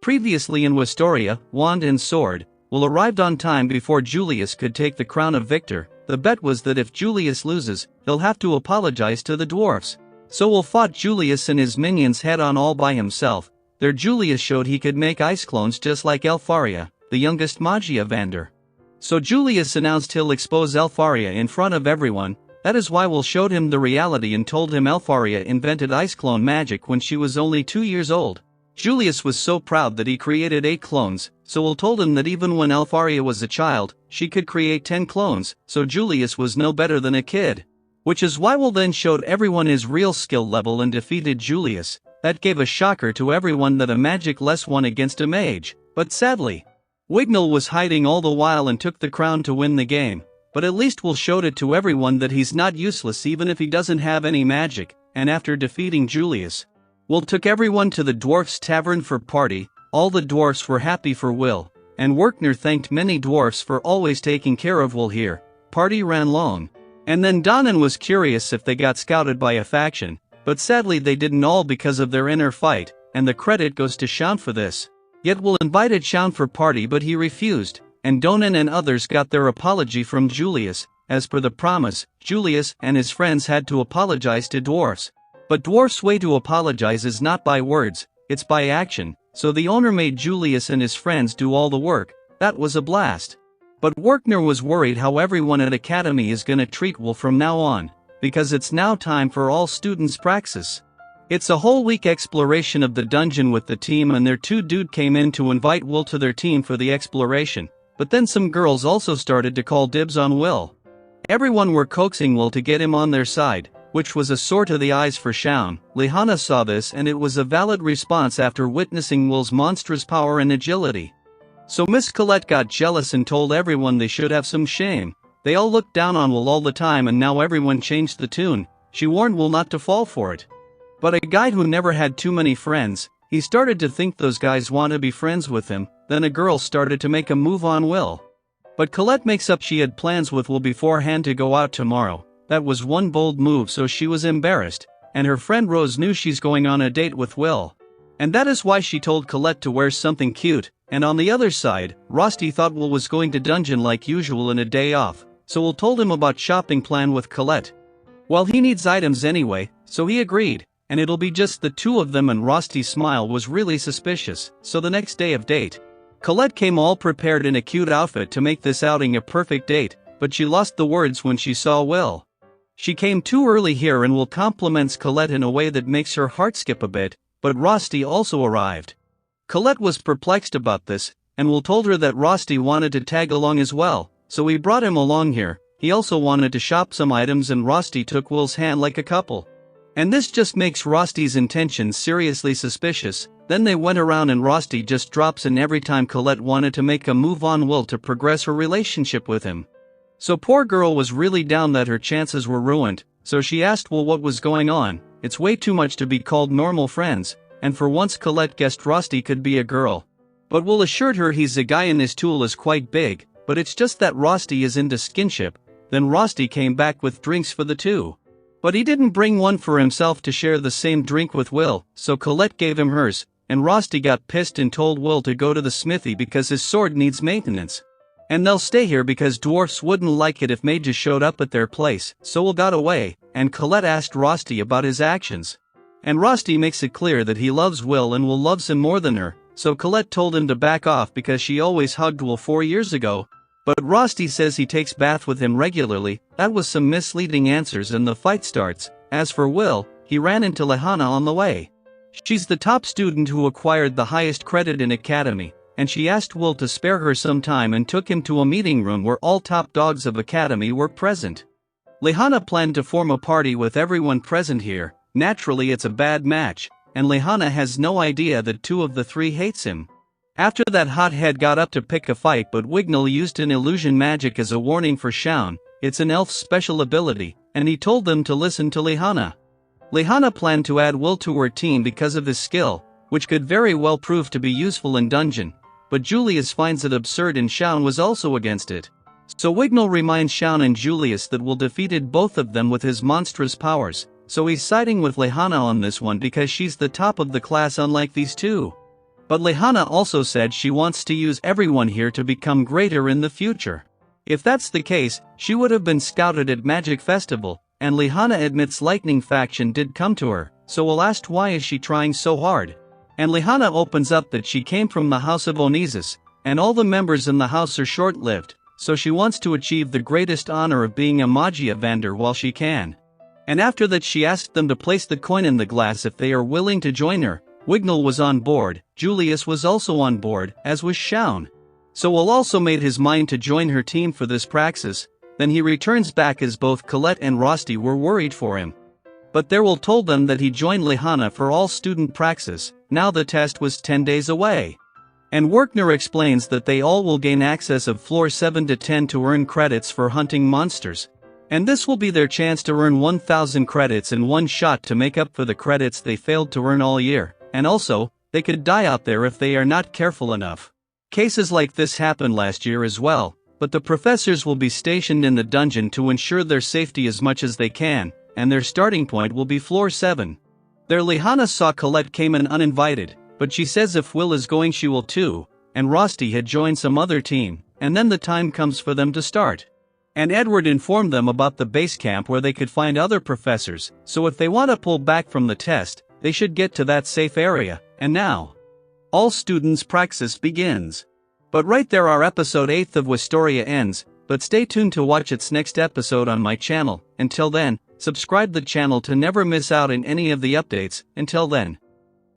Previously in Wistoria, Wand and Sword, Will arrived on time before Julius could take the crown of victor. The bet was that if Julius loses, he'll have to apologize to the dwarfs. So Will fought Julius and his minions head on all by himself. There Julius showed he could make ice clones just like Elfaria, the youngest Magia Vander. So Julius announced he'll expose Elfaria in front of everyone. That is why Will showed him the reality and told him Elfaria invented ice clone magic when she was only 2 years old. Julius was so proud that he created 8 clones, so Will told him that even when Elfaria was a child, she could create 10 clones, so Julius was no better than a kid. Which is why Will then showed everyone his real skill level and defeated Julius. That gave a shocker to everyone that a magic-less won against a mage, but sadly, Wignall was hiding all the while and took the crown to win the game. But at least Will showed it to everyone that he's not useless even if he doesn't have any magic, and after defeating Julius, Will took everyone to the dwarfs' tavern for party. All the dwarfs were happy for Will, and Werkner thanked many dwarfs for always taking care of Will here. Party ran long. And then Donan was curious if they got scouted by a faction, but sadly they didn't all because of their inner fight, and the credit goes to Shaun for this. Yet Will invited Shaun for party but he refused, and Donan and others got their apology from Julius. As per the promise, Julius and his friends had to apologize to dwarfs. But dwarfs' way to apologize is not by words, it's by action, so the owner made Julius and his friends do all the work. That was a blast. But Werkner was worried how everyone at Academy is gonna treat Will from now on, because it's now time for all students' praxis. It's a whole week exploration of the dungeon with the team, and their 2 dude came in to invite Will to their team for the exploration, but then some girls also started to call dibs on Will. Everyone were coaxing Will to get him on their side, which was a sore to the eyes for Shaun. Lehana saw this and it was a valid response after witnessing Will's monstrous power and agility. So Miss Colette got jealous and told everyone they should have some shame. They all looked down on Will all the time and now everyone changed the tune. She warned Will not to fall for it. But a guy who never had too many friends, he started to think those guys want to be friends with him. Then a girl started to make a move on Will. But Colette makes up she had plans with Will beforehand to go out tomorrow. That was one bold move, so she was embarrassed, and her friend Rose knew she's going on a date with Will. And that is why she told Colette to wear something cute. And on the other side, Rosti thought Will was going to dungeon like usual in a day off, so Will told him about shopping plan with Colette. Well, he needs items anyway, so he agreed, and it'll be just the 2 of them, and Rosti's smile was really suspicious. So the next day of date, Colette came all prepared in a cute outfit to make this outing a perfect date, but she lost the words when she saw Will. She came too early here, and Will compliments Colette in a way that makes her heart skip a bit, but Rosti also arrived. Colette was perplexed about this, and Will told her that Rosti wanted to tag along as well, so he brought him along here. He also wanted to shop some items and Rosti took Will's hand like a couple. And this just makes Rosti's intentions seriously suspicious. Then they went around and Rosti just drops in every time Colette wanted to make a move on Will to progress her relationship with him. So poor girl was really down that her chances were ruined, so she asked Will what was going on. It's way too much to be called normal friends, and for once Colette guessed Rosti could be a girl. But Will assured her he's a guy and his tool is quite big, but it's just that Rosti is into skinship. Then Rosti came back with drinks for the 2. But he didn't bring one for himself to share the same drink with Will, so Colette gave him hers, and Rosti got pissed and told Will to go to the smithy because his sword needs maintenance. And they'll stay here because dwarfs wouldn't like it if mages showed up at their place, so Will got away, and Colette asked Rosti about his actions. And Rosti makes it clear that he loves Will and Will loves him more than her, so Colette told him to back off because she always hugged Will 4 years ago. But Rosti says he takes bath with him regularly. That was some misleading answers and the fight starts. As for Will, he ran into Lehana on the way. She's the top student who acquired the highest credit in Academy, and she asked Will to spare her some time and took him to a meeting room where all top dogs of Academy were present. Lehana planned to form a party with everyone present here. Naturally it's a bad match, and Lehana has no idea that 2 of the 3 hates him. After that, hothead got up to pick a fight, but Wignall used an illusion magic as a warning for Shaun. It's an elf's special ability, and he told them to listen to Lehana. Lehana planned to add Will to her team because of his skill, which could very well prove to be useful in dungeon. But Julius finds it absurd and Shaun was also against it. So Wignall reminds Shaun and Julius that Will defeated both of them with his monstrous powers, so he's siding with Lehana on this one because she's the top of the class unlike these 2. But Lehana also said she wants to use everyone here to become greater in the future. If that's the case, she would have been scouted at Magic Festival, and Lehana admits Lightning Faction did come to her, so we'll ask why is she trying so hard. And Lehana opens up that she came from the house of Onisus, and all the members in the house are short-lived, so she wants to achieve the greatest honor of being a Magia Vander while she can. And after that she asked them to place the coin in the glass if they are willing to join her. Wignall was on board, Julius was also on board, as was Shaun. So Will also made his mind to join her team for this praxis, then he returns back as both Colette and Rosti were worried for him. But Will told them that he joined Lehana for all student praxis, now the test was 10 days away. And Werkner explains that they all will gain access of floor 7 to 10 to earn credits for hunting monsters. And this will be their chance to earn 1,000 credits in one shot to make up for the credits they failed to earn all year. And also, they could die out there if they are not careful enough. Cases like this happened last year as well, but the professors will be stationed in the dungeon to ensure their safety as much as they can, and their starting point will be floor 7. There Lehana saw Colette came in uninvited, but she says if Will is going she will too, and Rosti had joined some other team, and then the time comes for them to start. And Edward informed them about the base camp where they could find other professors, so if they want to pull back from the test, they should get to that safe area, and now all students' praxis begins. But right there our episode 8 of Wistoria ends, but stay tuned to watch its next episode on my channel. Until then, subscribe the channel to never miss out on any of the updates. Until then.